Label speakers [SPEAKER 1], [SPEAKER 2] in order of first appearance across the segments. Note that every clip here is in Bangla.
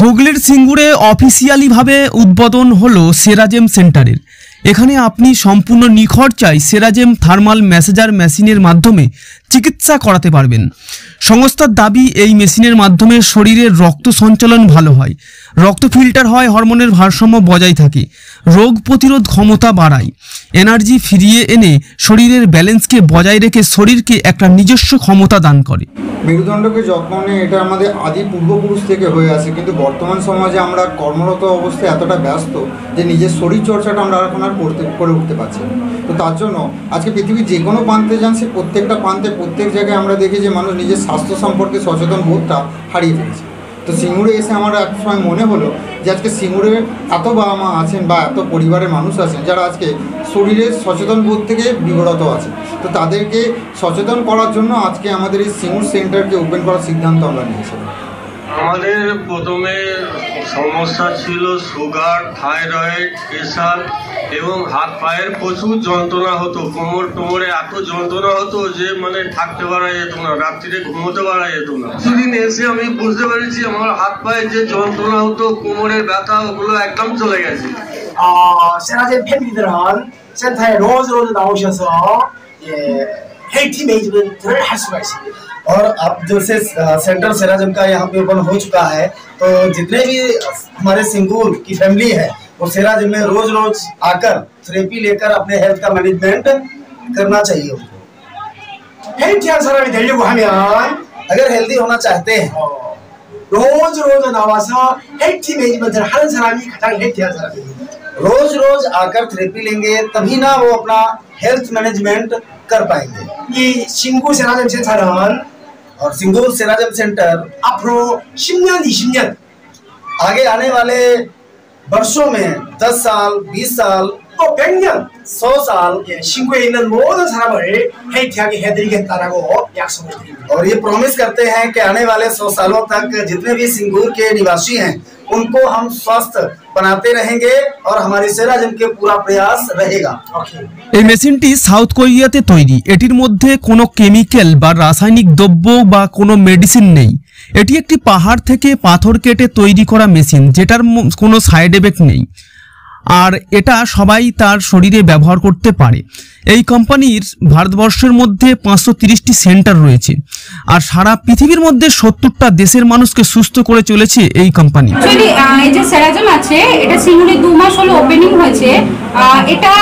[SPEAKER 1] হুগলির সিঙ্গুরে অফিসিয়ালিভাবে উদ্বোধন হলো সেরাজেম সেন্টারের। এখানে আপনি সম্পূর্ণ নিখরচায় সেরাজেম থার্মাল ম্যাসেজার মেশিনের মাধ্যমে চিকিৎসা করাতে পারবেন। সংস্থার দাবি, এই মেশিনের মাধ্যমে শরীরের রক্ত সঞ্চালন ভালো হয়, রক্ত ফিল্টার হয়, হরমোনের ভারসাম্য বজায় থাকে, রোগ প্রতিরোধ ক্ষমতা বাড়ায়, এনার্জি ফিরিয়ে এনে শরীরের ব্যালেন্সকে বজায় রেখে শরীরকে একটা নিজস্ব ক্ষমতা দান করে।
[SPEAKER 2] মেরুদণ্ডকে যত্ন নিয়ে এটা আমাদের আদি পূর্বপুরুষ থেকে হয়ে আছে, কিন্তু বর্তমান সমাজে আমরা কর্মরত অবস্থায় এতটা ব্যস্ত যে নিজের শরীর চর্চাটা আমরা এখন আর করে উঠতে পারছি না। তো তার জন্য আজকে পৃথিবীর যে কোনো প্রান্তে যান, সে প্রত্যেকটা প্রান্তে প্রত্যেক জায়গায় আমরা দেখি যে মানুষ নিজের স্বাস্থ্য সম্পর্কে সচেতন বোধটা হারিয়ে ফেলেছে। তো সিঙ্গুরে এসে আমার এক সময় মনে হলো যে আজকে সিঙ্গুরে এত বাবা মা আছেন বা এত পরিবারের মানুষ আছেন যারা আজকে শরীরের সচেতন বোধ থেকে বিগড়ত আছে। তো তাদেরকে সচেতন করার জন্য আজকে আমাদের এই সিঙ্গুর সেন্টারকে ওপেন করার সিদ্ধান্ত আমরা নিয়েছিলাম।
[SPEAKER 3] আমাদের প্রথমে সমস্যা ছিল সুগার, থাইরয়েড, প্রেশার এবং হাত পায়ের প্রচুর যন্ত্রণা হতো। কোমরে এত যন্ত্রণা হতো যে মানে থাকতে পারা যেত না, রাত্রিরে ঘুমোতে পারা যেত না। কিছুদিন এসে আমি বুঝতে পেরেছি আমার হাত পায়ের যে যন্ত্রণা হতো, কোমরের ব্যথা, ওগুলো একদম চলে গেছে।
[SPEAKER 4] 세라젬 팬들은 센터에 로즈 나오셔서 헬티 매니지먼트를 할 수가 있습니다.
[SPEAKER 5] और अब जब से सेंटर सेराजम का यहाँ पे ओपन हो चुका है, तो जितने भी हमारे सिंगूर की फैमिली है वो सेराजम में रोज आकर थेरेपी लेकर अपने हेल्थ का मैनेजमेंट करना चाहिए उनको।
[SPEAKER 4] 헬티한 사람이 되려고 하면
[SPEAKER 5] अगर हेल्दी होना चाहते हैं
[SPEAKER 4] 로즈 나와서 헬티 매니지먼트를 하는 사람이 가장 헬티한 사람입니다.
[SPEAKER 5] रोज आकर थेरेपी लेंगे तभी ना वो अपना हेल्थ मैनेजमेंट कर पाएंगे।
[SPEAKER 4] 이 싱구 세라젬 센터는
[SPEAKER 5] और सिंगूर सेराजम सेंटर
[SPEAKER 4] 앞으로 10년, 20년
[SPEAKER 5] आगे आने वाले वर्षों में 10 साल, 20 साल,
[SPEAKER 4] 또 100년
[SPEAKER 5] 100 साल
[SPEAKER 4] 싱구에 있는 모든 사람을 헬티하게 해드리겠다라고 약속을 드립니다.
[SPEAKER 5] और ये प्रॉमिस करते हैं कि आने वाले 100 सालों तक जितने भी सिंगूर के निवासी हैं उनको हम स्वस्थ बनाते रहेंगे और हमारी सेराजम के पूरा प्रयास रहेगा।
[SPEAKER 1] এই মেশিনটি সাউথ কোরিয়াতে তৈরি। এটির মধ্যে কোনো কেমিক্যাল বা রাসায়নিক দ্রব্য বা কোনো মেডিসিন নেই। এটি একটি পাহাড় থেকে পাথর কেটে তৈরি করা মেশিন, যেটার কোনো সাইড এফেক্ট নেই, আর এটা সবাই তার শরীরে ব্যবহার করতে পারে। এই কোম্পানির ভারতবর্ষের মধ্যে 530টি সেন্টার রয়েছে, আর সারা পৃথিবীর মধ্যে 70টা দেশের মানুষকে সুস্থ করে চলেছে এই কোম্পানি।
[SPEAKER 6] এই যে সেরাজম আছে, এটা সিঙ্গুরে 2 মাস হলো ওপেনিং হয়েছে। এটা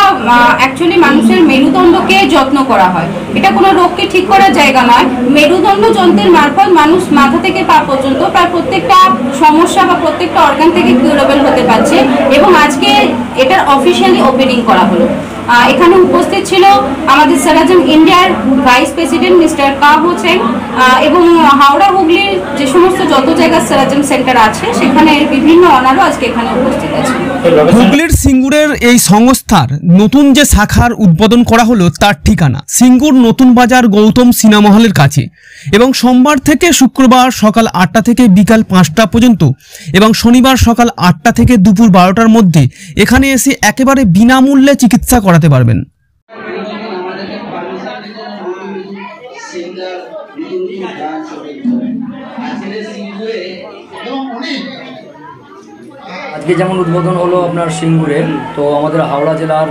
[SPEAKER 6] অ্যাকচুয়ালি মানুষের মেরুদণ্ডকে যত্ন করা হয়। এটা কোনো রোগকে ঠিক করার জায়গা নয়। মেরুদণ্ড যন্ত্রের মারফত মানুষ মাথা থেকে পা পর্যন্ত প্রায় প্রত্যেকটা সমস্যা বা প্রত্যেকটা অর্গান থেকে কিউরেবল হতে পারছে, এবং আজকে এটার অফিসিয়ালি ওপেনিং করা হলো। এখানে উপস্থিত ছিল আমাদের সেরাজম ইন্ডিয়ার ভাইস প্রেসিডেন্ট মিস্টার কা হোসেন, এবং হাওড়া হুগলির যে সমস্ত যত জায়গায় সেরাজম সেন্টার আছে সেখানে বিভিন্ন অনারও আজকে এখানে উপস্থিত আছে।
[SPEAKER 1] হুগলির সিঙ্গুরের এই সংস্থার নতুন যে শাখার উদ্বোধন করা হলো তার ঠিকানা সিঙ্গুর নতুন বাজার গৌতম সিনেমা হলের কাছে, এবং সোমবার থেকে শুক্রবার সকাল 8টা থেকে বিকাল 5টা পর্যন্ত এবং শনিবার সকাল 8টা থেকে দুপুর 12টার মধ্যে এখানে এসে একেবারে বিনামূল্যে চিকিৎসা করাতে পারবেন।
[SPEAKER 7] আজকে যেমন উদ্বোধন হলো আপনার সিঙ্গুরে, তো আমাদের হাওড়া জেলার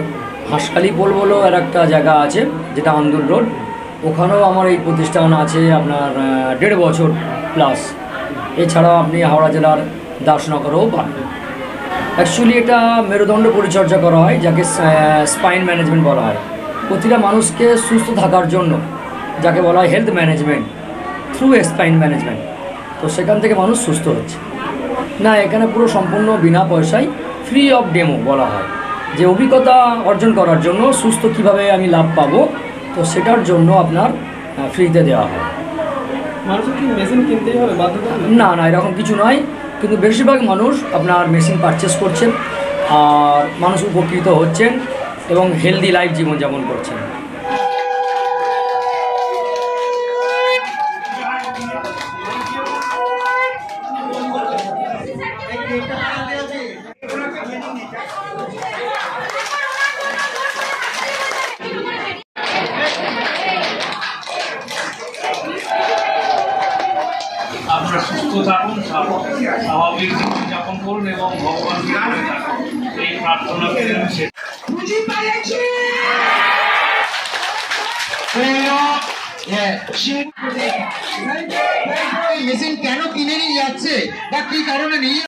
[SPEAKER 7] হাঁসখালি পোল বলেও আর একটা জায়গা আছে যেটা আন্দুল রোড, ওখানেও আমার এই প্রতিষ্ঠান আছে আপনার 1.5 বছর প্লাস। এছাড়াও আপনি হাওড়া জেলার দাসনগরেও পাবেন। অ্যাকচুয়ালি এটা মেরুদণ্ড পরিচর্যা করা হয়, যাকে স্পাইন ম্যানেজমেন্ট বলা হয়। প্রতিটা মানুষকে সুস্থ থাকার জন্য যাকে বলা হয় health management through spine management. তো সেখান থেকে মানুষ সুস্থ হচ্ছে। না, এখানে পুরো সম্পূর্ণ বিনা পয়সায় ফ্রি অফ ডেমো বলা হয়, যে অভিজ্ঞতা অর্জন করার জন্য সুস্থ কিভাবে আমি লাভ পাবো, তো সেটার জন্য আপনার ফ্রিতে দেওয়া হয়।
[SPEAKER 8] মানুষের কি মেশিন কিনতেই হবে বাধ্যতামূলক?
[SPEAKER 7] না, এরকম কিছু নয়, কিন্তু বেশিরভাগ মানুষ আপনার মেশিন পারচেস করছেন, আর মানুষ উপকৃত হচ্ছেন এবং হেলদি লাইফ জীবনযাপন করছেন।
[SPEAKER 3] আপনারা সুস্থ
[SPEAKER 9] সুস্থ থাকুন, স্বাভাবিক জীবনযাপন করুন এবং ভগবানকে ভালো থাকুন, এই প্রার্থনা করেন।
[SPEAKER 2] মেশিন কেন কিনে নিয়ে যাচ্ছে বা কি কারণে নিয়ে